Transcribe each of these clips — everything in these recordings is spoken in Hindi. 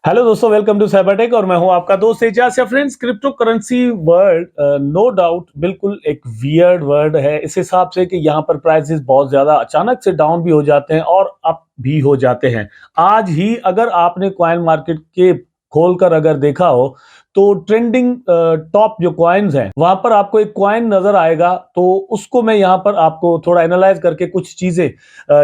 हेलो दोस्तों, वेलकम टू साइबरटेक और मैं हूं आपका दोस्त Ejaz. Friends, cryptocurrency world no doubt बिल्कुल एक वियर्ड वर्ड है इस हिसाब से कि यहां पर प्राइसेस बहुत ज्यादा अचानक से डाउन भी हो जाते हैं और अप भी हो जाते हैं। आज ही अगर आपने कॉइन मार्केट के खोलकर अगर देखा हो तो ट्रेंडिंग टॉप जो कॉइन्स हैं वहां पर आपको एक कॉइन नजर आएगा। तो उसको मैं यहां पर आपको थोड़ा एनालाइज करके कुछ चीजें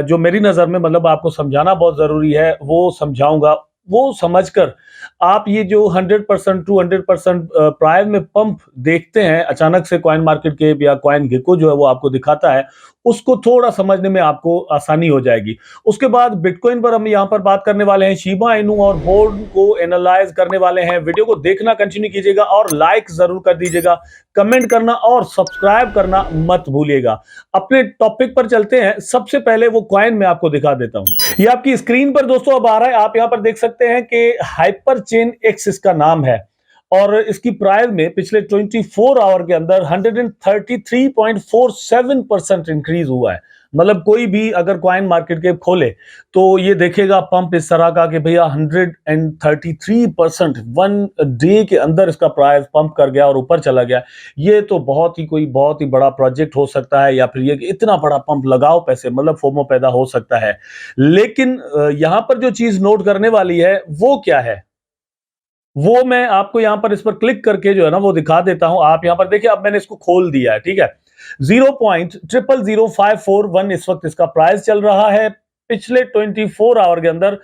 जो मेरी नजर में मतलब आपको समझाना बहुत जरूरी है वो समझाऊंगा। वो समझकर आप ये जो 100% टू 100% प्राइस में पंप देखते हैं अचानक से कॉइन मार्केट के या कॉइन गेको जो है वो आपको दिखाता है, उसको थोड़ा समझने में आपको आसानी हो जाएगी। उसके बाद बिटकॉइन पर हम यहाँ पर बात करने वाले हैं, शिबा इनू और बोर्ड को एनालाइज करने वाले हैं। वीडियो को देखना कंटिन्यू कीजिएगा और लाइक जरूर कर दीजिएगा, कमेंट करना और सब्सक्राइब करना मत भूलिएगा। अपने टॉपिक पर चलते हैं। सबसे पहले वो कॉइन मैं आपको दिखा देता हूं। ये आपकी स्क्रीन पर दोस्तों अब आ रहा है। आप यहां पर देख सकते हैं कि हाइपर चेन एक्स इसका नाम है और इसकी प्राइस में पिछले 24 आवर के अंदर 133.47% इंक्रीज हुआ है। मतलब कोई भी अगर कॉइन मार्केट के खोले तो ये देखेगा पंप इस तरह का कि भैया 133% वन डे के अंदर इसका प्राइस पंप कर गया और ऊपर चला गया। ये तो बहुत ही बड़ा प्रोजेक्ट हो सकता है या फिर ये कि इतना बड़ा पंप लगाओ पैसे, मतलब फोमो पैदा हो सकता है। लेकिन यहां पर जो चीज नोट करने वाली है वो क्या है, वो मैं आपको यहां पर इस पर क्लिक करके जो है ना वो दिखा देता हूं। आप यहां पर देखिए, अब मैंने इसको खोल दिया है, ठीक है। 0.0000541 इस वक्त इसका प्राइस चल रहा है। पिछले 24 आवर के अंदर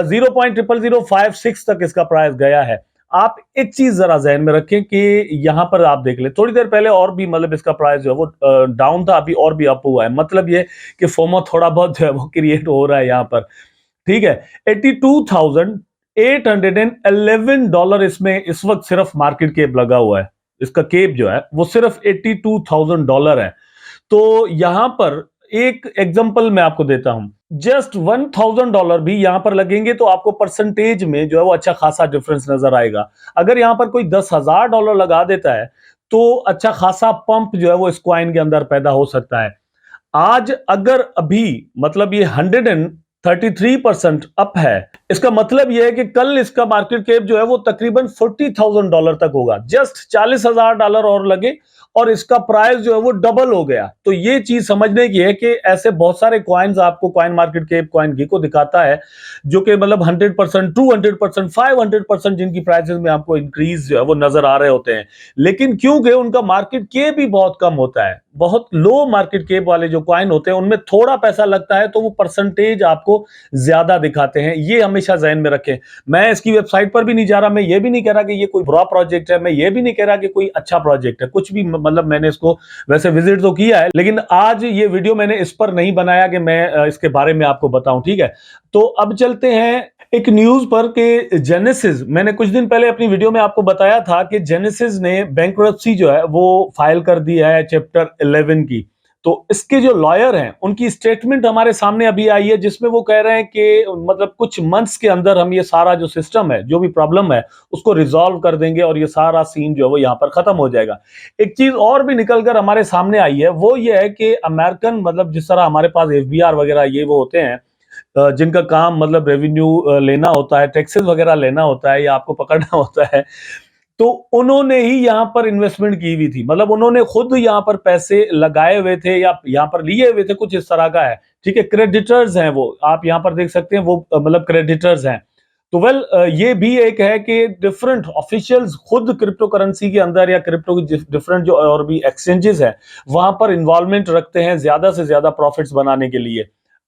0.00056 तक इसका प्राइस गया है। आप एक चीज जरा जहन में रखें कि यहां पर आप देख ले, थोड़ी देर पहले और भी मतलब इसका प्राइस जो है वो डाउन था, अभी और भी अप हुआ है। मतलब ये कि फोमो थोड़ा बहुत जो है वो क्रिएट हो रहा है यहां पर, ठीक है। $82,811 इसमें इस वक्त सिर्फ मार्केट केप लगा हुआ है। इसका केप जो है वो सिर्फ $82,000 है। तो यहां पर एक एग्जांपल मैं आपको देता हूं। जस्ट $1,000 भी यहां पर लगेंगे तो आपको परसेंटेज में जो है वो अच्छा खासा डिफरेंस नजर आएगा। अगर यहां पर कोई $10,000 लगा देता है तो अच्छा खासा पंप जो है वो इस कॉइन के अंदर पैदा हो सकता है। आज अगर अभी मतलब ये 133% अप है, इसका मतलब यह है कि कल इसका मार्केट कैप जो है वो तकरीबन $40,000 तक होगा। जस्ट $40,000 और लगे और इसका प्राइस जो है वो डबल हो गया। तो ये चीज समझने की है कि ऐसे बहुत सारे कॉइन्स आपको कॉइन मार्केट कैप कॉइन गी को दिखाता है जो कि मतलब 100% 200% 500% जिनकी प्राइसेस में आपको इंक्रीज जो है वो नजर आ रहे होते हैं। लेकिन क्योंकि उनका मार्केट कैप भी बहुत कम होता है, बहुत लो मार्केट कैप वाले जो कॉइन होते हैं उनमें थोड़ा पैसा लगता है तो वो परसेंटेज आपको ज्यादा दिखाते हैं। ये हमेशा ज़हन में रखें। मैं इसकी वेबसाइट पर भी नहीं जा रहा, मैं ये भी नहीं कह रहा कि ये कोई बुरा प्रोजेक्ट है, मैं ये भी नहीं कह रहा कि कोई अच्छा प्रोजेक्ट है, कुछ भी मतलब मैंने इसको वैसे विजिट तो किया है, लेकिन आज ये वीडियो मैंने इस पर नहीं बनाया कि मैं इसके बारे में आपको बताऊं, ठीक है। तो अब चलते हैं एक न्यूज पर कि जेनेसिस, मैंने कुछ दिन पहले अपनी वीडियो में आपको बताया था कि जेनेसिस ने बैंकरप्सी जो है वो फाइल कर दी है चैप्टर 11 की। तो इसके जो लॉयर हैं उनकी स्टेटमेंट हमारे सामने अभी आई है जिसमें वो कह रहे हैं कि मतलब कुछ मंथ्स के अंदर हम ये सारा जो सिस्टम है, जो भी प्रॉब्लम है, उसको रिजॉल्व कर देंगे और ये सारा सीन जो है वो यहाँ पर खत्म हो जाएगा। एक चीज और भी निकलकर हमारे सामने आई है, वो ये है कि अमेरिकन मतलब जिस तरह हमारे पास एफबीआर वगैरह ये वो होते हैं जिनका काम मतलब रेवेन्यू लेना होता है, टैक्सेस वगैरह लेना होता है या आपको पकड़ना होता है, तो उन्होंने ही यहाँ पर इन्वेस्टमेंट की हुई थी। मतलब उन्होंने खुद यहाँ पर पैसे लगाए हुए थे या यहाँ पर लिए हुए थे, कुछ इस तरह का है, ठीक है। क्रेडिटर्स हैं वो, आप यहाँ पर देख सकते हैं वो मतलब क्रेडिटर्स हैं। तो वेल ये भी एक है कि डिफरेंट ऑफिशियल्स खुद क्रिप्टो करेंसी के अंदर या क्रिप्टो की डिफरेंट जो और भी एक्सचेंजेस हैं वहां पर इन्वॉल्वमेंट रखते हैं ज्यादा से ज्यादा प्रॉफिट्स बनाने के लिए।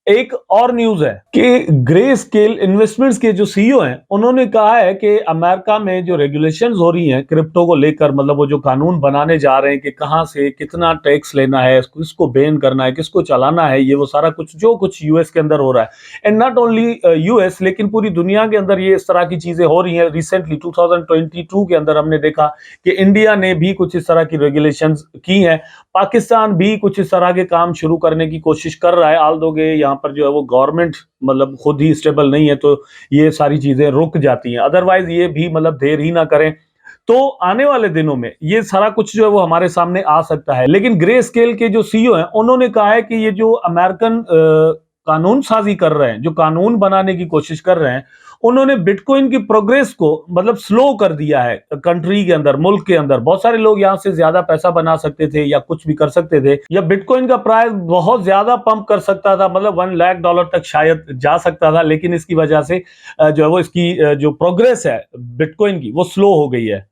एक और न्यूज है कि ग्रे स्केल इन्वेस्टमेंट्स के जो सीईओ हैं उन्होंने कहा है कि अमेरिका में जो रेगुलेशंस हो रही हैं क्रिप्टो को लेकर, मतलब वो जो कानून बनाने जा रहे हैं कि कहां से कितना टैक्स लेना है, किसको बैन करना है, किसको चलाना है, ये वो सारा कुछ जो कुछ यूएस के अंदर हो रहा है। एंड नॉट ओनली यूएस लेकिन पूरी दुनिया के अंदर ये इस तरह की चीजें हो रही हैं। रिसेंटली 2022 के अंदर हमने देखा कि इंडिया ने भी कुछ इस तरह की रेगुलेशंस की हैं। पाकिस्तान भी कुछ इस तरह के काम शुरू करने की कोशिश कर रहा है। आल दोगे यहाँ पर जो है वो गवर्नमेंट मतलब खुद ही स्टेबल नहीं है तो ये सारी चीजें रुक जाती हैं। अदरवाइज ये भी मतलब देर ही ना करें तो आने वाले दिनों में ये सारा कुछ जो है वो हमारे सामने आ सकता है। लेकिन ग्रे स्केल के जो सीईओ हैं उन्होंने कहा है कि ये जो अमेरिकन कानून साजी कर रहे हैं, जो कानून बनाने की कोशिश कर रहे हैं, उन्होंने बिटकॉइन की प्रोग्रेस को मतलब स्लो कर दिया है कंट्री के अंदर, मुल्क के अंदर। बहुत सारे लोग यहां से ज्यादा पैसा बना सकते थे या कुछ भी कर सकते थे, या बिटकॉइन का प्राइस बहुत ज्यादा पंप कर सकता था, मतलब $1 लाख तक शायद जा सकता था, लेकिन इसकी वजह से जो है वो इसकी जो प्रोग्रेस है बिटकॉइन की वो स्लो हो गई है।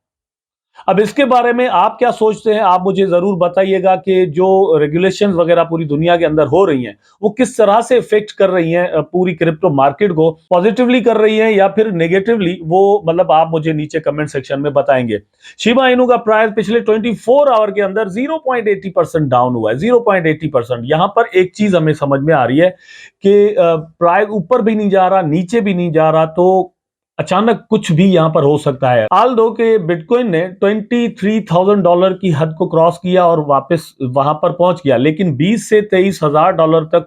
अब इसके बारे में आप क्या सोचते हैं? आप मुझे ज़रूर बताइएगा कि जो रेगुलेशंस वगैरह पूरी दुनिया के अंदर हो रही हैं, वो किस तरह से इफ़ेक्ट कर रही हैं पूरी क्रिप्टो मार्केट को? पॉज़िटिवली कर रही हैं या फिर नेगेटिवली? वो मतलब आप मुझे नीचे कमेंट सेक्शन में बताएँगे। शिबा इनू का प्राइस पिछले 24 आवर के अंदर 0.80% डाउन हुआ है, 0.80%। यहाँ पर एक चीज़ हमें समझ में आ रही है कि प्राइस ऊपर भी नहीं जा रहा, नीचे भी नहीं जा रहा, तो अचानक कुछ भी यहां पर हो सकता है। हाल दो के बिटकॉइन ने $23,000 की हद को क्रॉस किया और वापस वहां पर पहुंच गया, लेकिन 20 से $23,000 तक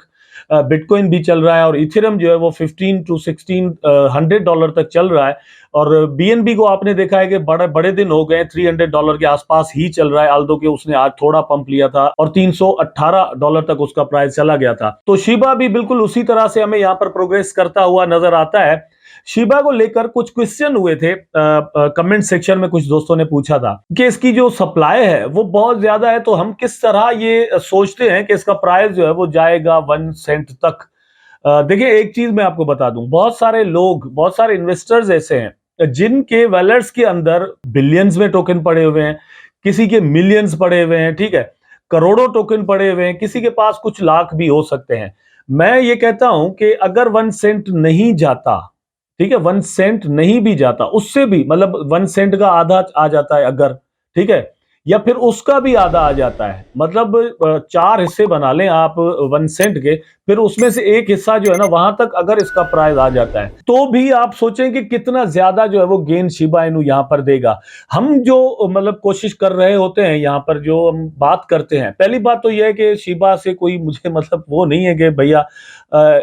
बिटकॉइन भी चल रहा है, और इथेरियम जो है वो 15 टू 1600 तक चल रहा है। और बीएनबी को आपने देखा है कि बड़े बड़े दिन हो गए, $300 के आसपास ही चल रहा है, आल्दो के उसने आज थोड़ा पंप लिया था और $318 तक उसका प्राइस चला गया था। तो शिबा भी बिल्कुल उसी तरह से हमें यहाँ पर प्रोग्रेस करता हुआ नजर आता है। शिबा को लेकर कुछ क्वेश्चन हुए थे, कमेंट सेक्शन में कुछ दोस्तों ने पूछा था कि इसकी जो सप्लाई है वो बहुत ज्यादा है, तो हम किस तरह ये सोचते हैं कि इसका प्राइस जो है वो जाएगा 1 सेंट तक। देखिए, एक चीज मैं आपको बता दूं, बहुत सारे लोग, बहुत सारे इन्वेस्टर्स ऐसे हैं जिनके वैलेट्स के अंदर बिलियंस में टोकन पड़े हुए हैं, किसी के मिलियंस पड़े हुए हैं, ठीक है, करोड़ों टोकन पड़े हुए हैं, किसी के पास कुछ लाख भी हो सकते हैं। मैं ये कहता हूं कि अगर 1 सेंट नहीं जाता, ठीक है, 1 सेंट नहीं भी जाता, उससे भी मतलब 1 सेंट का आधा आ जाता है अगर, ठीक है, या फिर उसका भी आधा आ जाता है, मतलब 4 हिस्से बना लें आप 1 सेंट के, फिर उसमें से एक हिस्सा जो है ना वहां तक अगर इसका प्राइस आ जाता है, तो भी आप सोचें कि कितना ज्यादा जो है वो गेन शिबा इनू यहां पर देगा। हम जो मतलब कोशिश कर रहे होते हैं यहां पर, जो हम बात करते हैं, पहली बात तो यह है कि शिबा से कोई मुझे मतलब वो नहीं है कि भैया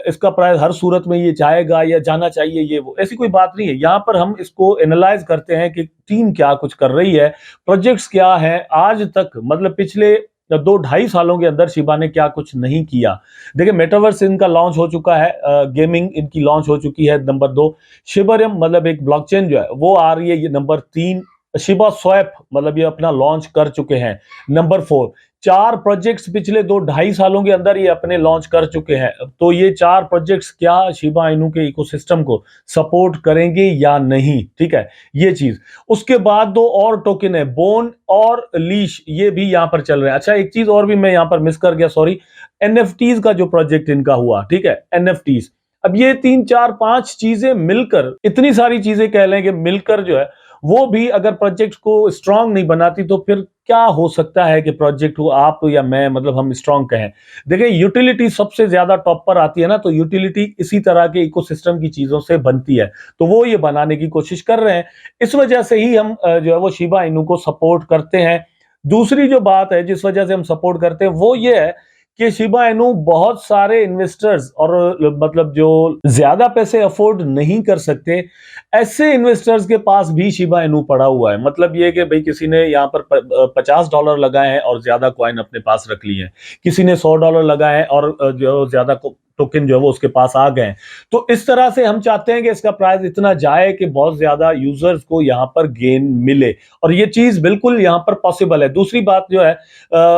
इसका प्राइस हर सूरत में ये जाएगा या जाना चाहिए, ये वो ऐसी कोई बात नहीं है। यहाँ पर हम इसको एनालाइज करते हैं कि टीम क्या कुछ कर रही है, प्रोजेक्ट्स क्या हैं आज तक, मतलब पिछले 2-2.5 सालों के अंदर शिबा ने क्या कुछ नहीं किया। देखिए, मेटावर्स इनका लॉन्च हो चुका है, गेमिंग इनकी लॉन्च हो चुकी है, नंबर 2। शिबरियम मतलब एक ब्लॉकचेन जो है वो आ रही है, ये नंबर 3। शिबा स्वैप मतलब ये अपना लॉन्च कर चुके हैं, नंबर 4। 4 प्रोजेक्ट्स पिछले 2-2.5 सालों के अंदर ये अपने लॉन्च कर चुके हैं। तो ये 4 प्रोजेक्ट्स क्या शिबा इनू के इकोसिस्टम को सपोर्ट करेंगे या नहीं, ठीक है, ये चीज। उसके बाद 2 और टोकन है, बोन और लीश, ये भी यहां पर चल रहे हैं। अच्छा, एक चीज और भी मैं यहां पर मिस कर गया, सॉरी, एनएफटीज का जो प्रोजेक्ट इनका हुआ, ठीक है, एनएफटीज। अब ये 3-4-5 चीजें मिलकर, इतनी सारी चीजें कह लें कि मिलकर जो है वो भी अगर प्रोजेक्ट को स्ट्रांग नहीं बनाती, तो फिर क्या हो सकता है कि प्रोजेक्ट को आप या मैं मतलब हम स्ट्रांग कहें। देखिए, यूटिलिटी सबसे ज्यादा टॉप पर आती है ना, तो यूटिलिटी इसी तरह के इकोसिस्टम की चीजों से बनती है, तो वो ये बनाने की कोशिश कर रहे हैं। इस वजह से ही हम जो है वो शिबा इनू को सपोर्ट करते हैं। दूसरी जो बात है जिस वजह से हम सपोर्ट करते हैं वो ये है कि शिबा इनू बहुत सारे इन्वेस्टर्स और मतलब जो ज्यादा पैसे अफोर्ड नहीं कर सकते, ऐसे इन्वेस्टर्स के पास भी शिबा इनू पड़ा हुआ है। मतलब ये कि भाई किसी ने यहाँ पर $50 लगाए हैं और ज्यादा कॉइन अपने पास रख लिए हैं, किसी ने $100 लगाए हैं और जो ज्यादा टोकन जो है वो उसके पास आ गए हैं। तो इस तरह से हम चाहते हैं कि इसका प्राइस इतना जाए कि बहुत ज्यादा यूजर्स को यहाँ पर गेन मिले, और ये चीज बिल्कुल यहाँ पर पॉसिबल है। दूसरी बात जो है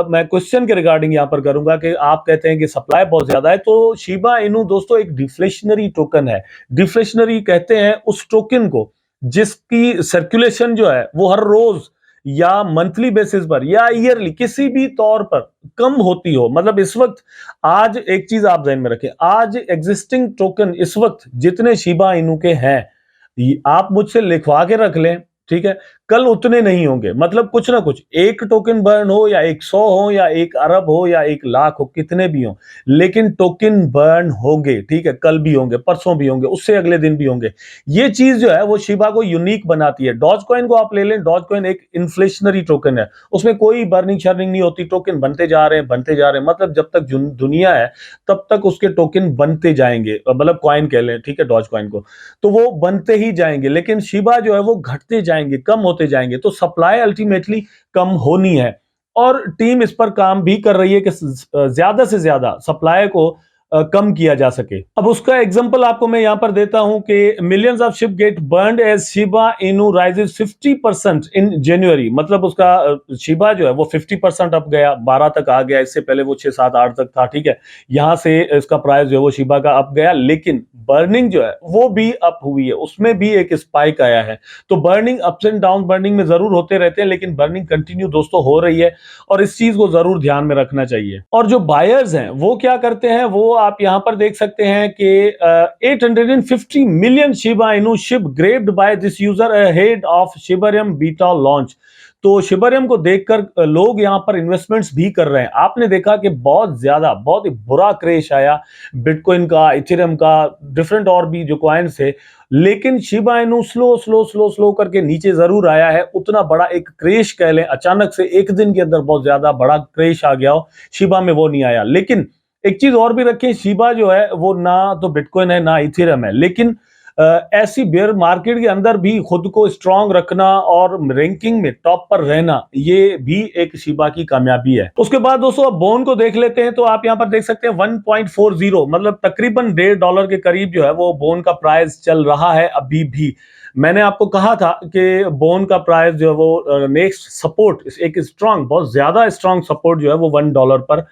मैं क्वेश्चन के रिगार्डिंग यहाँ पर करूंगा कि आप कहते हैं कि सप्लाई बहुत ज्यादा है, तो शिबा इनू दोस्तों एक डिफ्लेशनरी टोकन है। डिफ्लेशनरी कहते हैं उस टोकन को जिसकी सर्कुलेशन जो है वो हर रोज या मंथली बेसिस पर या ईयरली किसी भी तौर पर कम होती हो। मतलब इस वक्त, आज एक चीज आप ध्यान में रखें, आज एग्जिस्टिंग टोकन इस वक्त जितने शिबा इनू के हैं, आप मुझसे लिखवा के रख लें, ठीक है, कल उतने नहीं होंगे। मतलब कुछ ना कुछ, एक टोकन बर्न हो या 100 हो या 1 अरब हो या 1 लाख हो, कितने भी हो, लेकिन टोकन बर्न होंगे, ठीक है, कल भी होंगे, परसों भी होंगे, उससे अगले दिन भी होंगे। ये चीज जो है वो शिबा को यूनिक बनाती है। डॉज कॉइन को आप ले लें, डॉज कॉइन एक इन्फ्लेशनरी टोकन है, उसमें कोई बर्निंग शर्निंग नहीं होती, टोकन बनते जा रहे हैं, बनते जा रहे हैं, मतलब जब तक दुनिया है तब तक उसके टोकन बनते जाएंगे, मतलब कॉइन कह लें, ठीक है, डॉज कॉइन को, तो वो बनते ही जाएंगे। लेकिन शिबा जो है वो घटते जाएंगे, कम होते जाएंगे, तो सप्लाई अल्टीमेटली कम होनी है। और टीम इस पर काम भी कर रही है कि ज्यादा से ज्यादा सप्लाई को कम किया जा सके। अब उसका एग्जांपल आपको मैं यहां पर देता हूं कि millions of ship get burned as Shiba Inu rises 50% in January. मतलब उसका शिबा जो है वो 50% अप गया, 12 तक आ गया। इससे पहले वो 6 7 8 तक था, ठीक है। यहां से इसका प्राइस जो है वो शिबा का अप गया, लेकिन बर्निंग जो है वो भी अप हुई है, उसमें भी एक स्पाइक आया है। तो burning ups and down burning में जरूर होते रहते हैं, लेकिन बर्निंग कंटिन्यू दोस्तों हो रही है, और इस चीज को जरूर ध्यान में रखना चाहिए। और जो बायर्स हैं वो क्या करते हैं, वो आप यहां पर देख सकते हैं कि 850 million Shiba Inu SHIB grabbed by this user ahead of Shibarium beta launch. तो शिबरियम को देखकर लोग यहां पर इन्वेस्टमेंट्स भी कर रहे हैं। आपने देखा कि बहुत ज्यादा, बहुत ही बुरा क्रैश आया बिटकॉइन का, इथेरियम का, डिफरेंट और भी जो कॉइन्स थे, लेकिन Shiba Inu slow slow slow slow करके नीचे जरूर आया है। उतना बड़ा एक क्रैश कह लें, अचानक से एक दिन के अंदर बहुत ज्यादा बड़ा क्रैश आ गया हो, शिबा में वो नहीं आया। लेकिन एक चीज और भी रखें, शिबा जो है वो ना तो बिटकॉइन है ना इथेरियम है, लेकिन ऐसी बेयर मार्केट के अंदर भी खुद को स्ट्रांग रखना और रैंकिंग में टॉप पर रहना, ये भी एक शिबा की कामयाबी है। उसके बाद दोस्तों अब बोन को देख लेते हैं। तो आप यहां पर देख सकते हैं 1.40, मतलब तकरीबन $1.5 के करीब जो है वो बोन का प्राइस चल रहा है अभी भी। मैंने आपको कहा था कि बोन का प्राइस जो है वो नेक्स्ट सपोर्ट, एक स्ट्रांग, बहुत ज्यादा स्ट्रांग सपोर्ट जो है वो $1 पर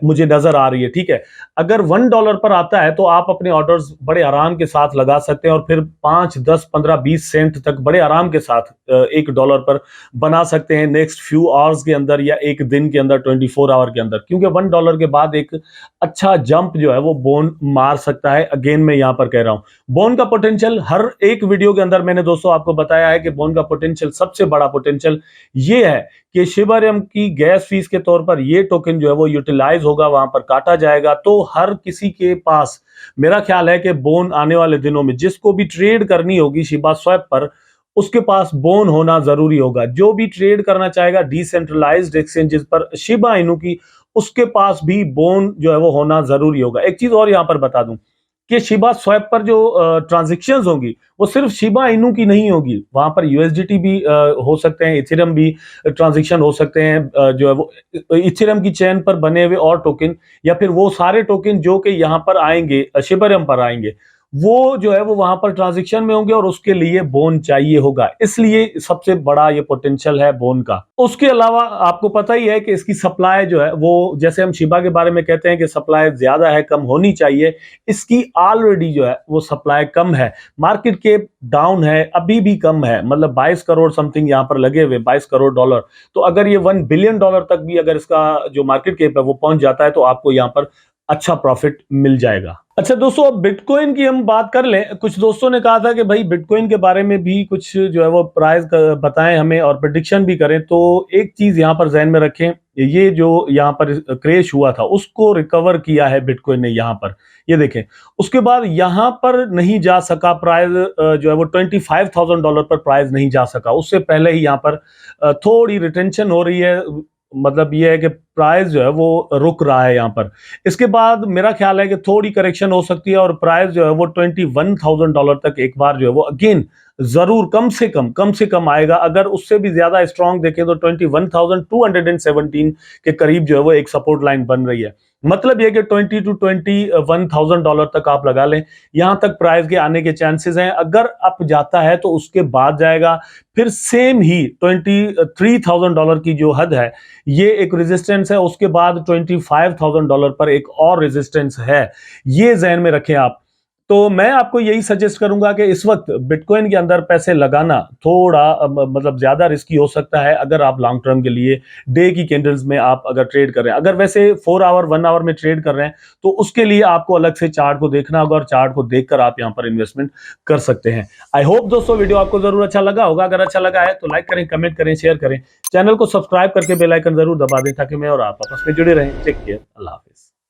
मुझे नजर आ रही है, ठीक है। अगर $1 पर आता है तो आप अपने ऑर्डर्स बड़े आराम के साथ लगा सकते हैं, और फिर 5 10 15 20 सेंट तक बड़े आराम के साथ $1 पर बना सकते हैं नेक्स्ट फ्यू आवर्स के अंदर, या एक दिन के अंदर, 24 आवर के अंदर। क्योंकि $1 के बाद एक अच्छा जंप जो है वो बोन मार सकता है। अगेन मैं यहां पर कह रहा हूं, बोन का पोटेंशियल हर एक वीडियो के अंदर मैंने दोस्तों आपको बताया है कि बोन का पोटेंशियल, सबसे बड़ा पोटेंशियल ये है कि शिबरियम की गैस फीस के तौर पर ये टोकन जो है वो यूटिलाइज होगा, वहां पर काटा जाएगा। तो हर किसी के पास, मेरा ख्याल है कि बोन आने वाले दिनों में जिसको भी ट्रेड करनी होगी शिबा स्वैप पर, उसके पास बोन होना जरूरी होगा। जो भी ट्रेड करना चाहेगा डिसेंट्रलाइज्ड एक्सचेंजेस पर शिबा इनू की, उसके पास भी बोन जो है वो होना जरूरी होगा। एक चीज और यहां पर बता दूं कि शिबा स्वैप पर जो ट्रांजेक्शन्स होंगी वो सिर्फ शिबा इनू की नहीं होगी, वहां पर यूएसडीटी भी हो सकते हैं, इथेरियम भी ट्रांजेक्शन हो सकते हैं, जो है वो इथेरियम की चेन पर बने हुए और टोकन, या फिर वो सारे टोकन जो कि यहां पर आएंगे, शिबरियम पर आएंगे, वो जो है वो वहां पर ट्रांजेक्शन में होंगे, और उसके लिए बोन चाहिए होगा। इसलिए सबसे बड़ा ये पोटेंशियल है बोन का। उसके अलावा आपको पता ही है कि इसकी सप्लाई जो है वो, जैसे हम शिबा के बारे में कहते हैं कि सप्लाई ज्यादा है, कम होनी चाहिए, इसकी ऑलरेडी जो है वो सप्लाई कम है। मार्केट कैप डाउन है, अभी भी कम है, मतलब 22 करोड़ समथिंग यहां पर लगे हुए, $22 करोड़। तो अगर ये $1 बिलियन तक भी अगर इसका जो मार्केट कैप है वो पहुंच जाता है, तो आपको यहां पर अच्छा प्रॉफिट मिल जाएगा। अच्छा दोस्तों, अब बिटकॉइन की हम बात कर लें। कुछ दोस्तों ने कहा था कि भाई बिटकॉइन के बारे में भी कुछ जो है वो प्राइस बताएं हमें, और प्रेडिक्शन भी करें। तो एक चीज यहां पर ज़हन में रखें, ये जो यहां पर क्रैश हुआ था उसको रिकवर किया है बिटकॉइन ने यहां पर, ये देखें। उसके बाद यहां पर नहीं जा सका प्राइस, जो है वो $25,000 पर प्राइस नहीं जा सका। उससे पहले ही यहां पर थोड़ी रिटेंशन हो रही है, मतलब ये है कि प्राइस जो है वो रुक रहा है यहां पर। इसके बाद मेरा ख्याल है कि थोड़ी करेक्शन हो सकती है, और प्राइस जो है वो $21,000 तक एक बार जो है वो अगेन जरूर कम से कम आएगा। अगर उससे भी ज्यादा स्ट्रांग देखें तो 21,217 के करीब जो है वो एक सपोर्ट लाइन बन रही है। मतलब ये कि $20,000 to $21,000 तक आप लगा लें, यहां तक प्राइस के आने के चांसेस हैं। अगर अप जाता है तो उसके बाद जाएगा, फिर सेम ही $23,000 की जो हद है, ये एक रेजिस्टेंस है। उसके बाद $25,000 पर एक और रेजिस्टेंस है, ये जहन में रखें आप। तो मैं आपको यही सजेस्ट करूंगा कि इस वक्त बिटकॉइन के अंदर पैसे लगाना थोड़ा मतलब ज्यादा रिस्की हो सकता है, अगर आप लॉन्ग टर्म के लिए डे की कैंडल्स में आप अगर ट्रेड कर रहे हैं। अगर वैसे 4 आवर 1 आवर में ट्रेड कर रहे हैं तो उसके लिए आपको अलग से चार्ट को देखना होगा, और चार्ट को देखकर आप यहां पर इन्वेस्टमेंट कर सकते हैं। आई होप दोस्तों वीडियो आपको जरूर अच्छा लगा होगा। अगर अच्छा लगा है तो लाइक करें, कमेंट करें, शेयर करें, चैनल को सब्सक्राइब करके बेल आइकन जरूर दबा दें, ताकि मैं और आप आपस में जुड़े रहें। टेक केयर, अल्लाह हाफिज।